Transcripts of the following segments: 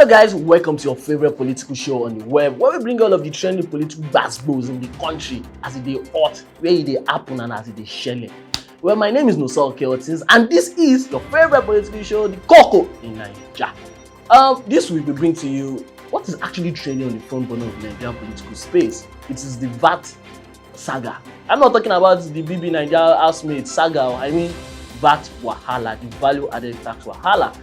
Hello guys, welcome to your favorite political show on the web, where we bring all of the trending political basketballs in the country as it dey hot, where it dey happen and as it dey shele. Well, my name is Nosa Oke-Horton and this is your favorite political show, the KOKO in Naija. This week we bring to you what is actually trending on the front burner of the Nigerian political space. It is the VAT saga. I'm not talking about the BB Naija housemate saga, I mean VAT Wahala, the value added tax Wahala.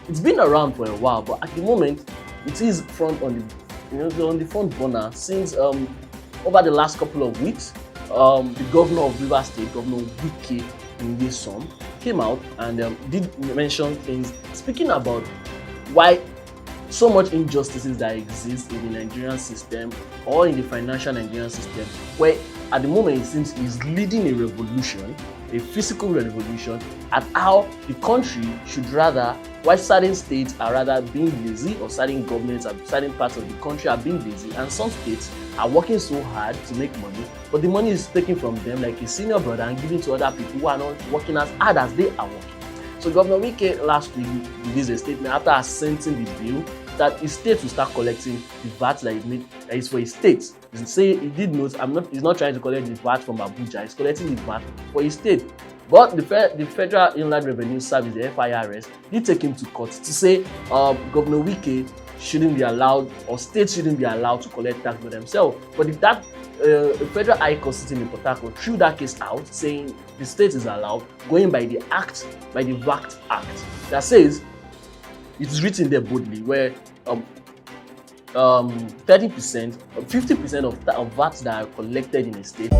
It's been around for a while, but at the moment it is on the front burner since over the last couple of weeks. The governor of Rivers State, Governor Wike, came out and did mention things, speaking about why so much injustices that exist in the Nigerian system or in the financial Nigerian system, where at the moment it seems he's leading a revolution, a physical revolution, at how the country should rather, why certain states are rather being lazy, or certain governments or certain parts of the country are being lazy, and some states are working so hard to make money, but the money is taken from them like a senior brother and given to other people who are not working as hard as they are working. So Governor Wike last week released a statement after assenting the bill that his state will start collecting the VAT that is for his state. He did note, he's not trying to collect the VAT from Abuja, he's collecting the VAT for his state. But the Federal Inland Revenue Service, the FIRS, did take him to court to say Governor Wike shouldn't be allowed, or states shouldn't be allowed to collect tax for themselves. But if that Federal High Court sitting in Port Harcourt threw that case out, saying the state is allowed, going by the VAT Act, that says, it is written there boldly, where 30%, 50% of VAT that are collected in a state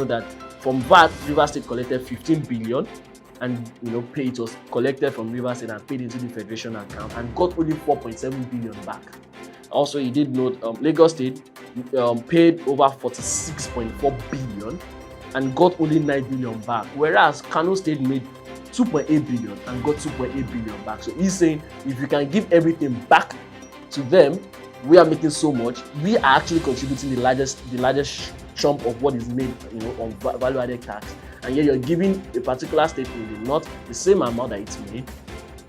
that from VAT, Rivers State collected 15 billion, and it was collected from Rivers State and paid into the federation account and got only 4.7 billion back. Also, he did note Lagos State paid over 46.4 billion and got only 9 billion back, whereas Kano State made 2.8 billion and got 2.8 billion back. So he's saying if you can give everything back to them, we are making so much, we are actually contributing the largest chunk of what is made on value added tax, and yet you're giving a particular state in the north the same amount that it's made,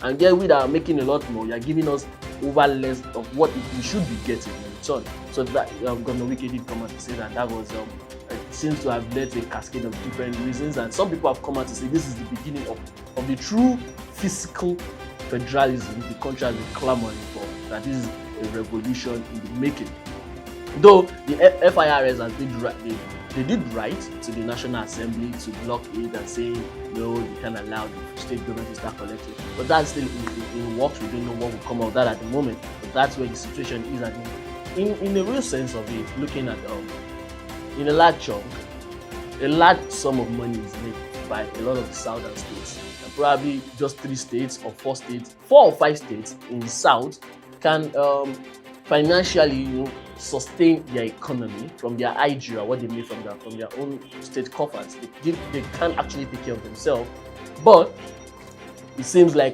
and yet we that are making a lot more, you're giving us over less of what we should be getting in return. So that Governor Wike did come out to say that was it seems to have led to a cascade of different reasons, and some people have come out to say this is the beginning of the true fiscal federalism the country has been clamoring for, that this is a revolution in the making. Though the FIRS they did write to the National Assembly to block it and say no, they can't allow the state government to start collecting. But that's still in works. We don't know what will come out of that at the moment. But that's where the situation is at. In a real sense of it, looking at in a large chunk, a large sum of money is made by a lot of the southern states. And probably just 3 states or 4 states, 4 or 5 states in the south can financially sustain their economy from their IGR, what they made from their own state coffers. They can actually take care of themselves. But it seems like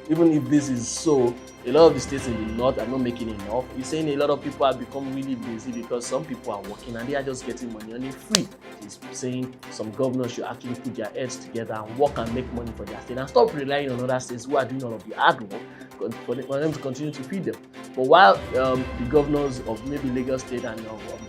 even if this is so, a lot of the states in the north are not making enough. He's saying a lot of people have become really busy because some people are working and they are just getting money on it free. He's saying some governors should actually put their heads together and work and make money for their state and stop relying on other states who are doing all of the hard work for them to continue to feed them. But while the governors of maybe Lagos State and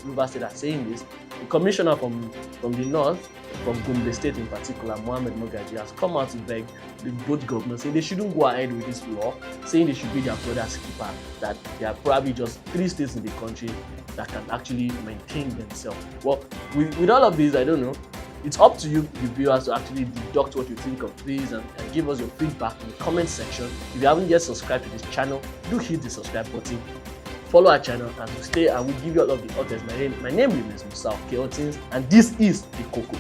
Rivers State are saying this, the commissioner from the north, from Gombe State in particular, Mohammed Mogaji, has come out to beg the both governors, saying they shouldn't go ahead with this law, saying they should be their brother's keeper, that there are probably just 3 states in the country that can actually maintain themselves. Well, with all of this, I don't know. It's up to you, the viewers, to actually deduct what you think of this and give us your feedback in the comment section. If you haven't yet subscribed to this channel, do hit the subscribe button. Follow our channel and we'll stay and we'll give you all of the updates. My name remains Nosa Oke-Horton, and this is the KOKO.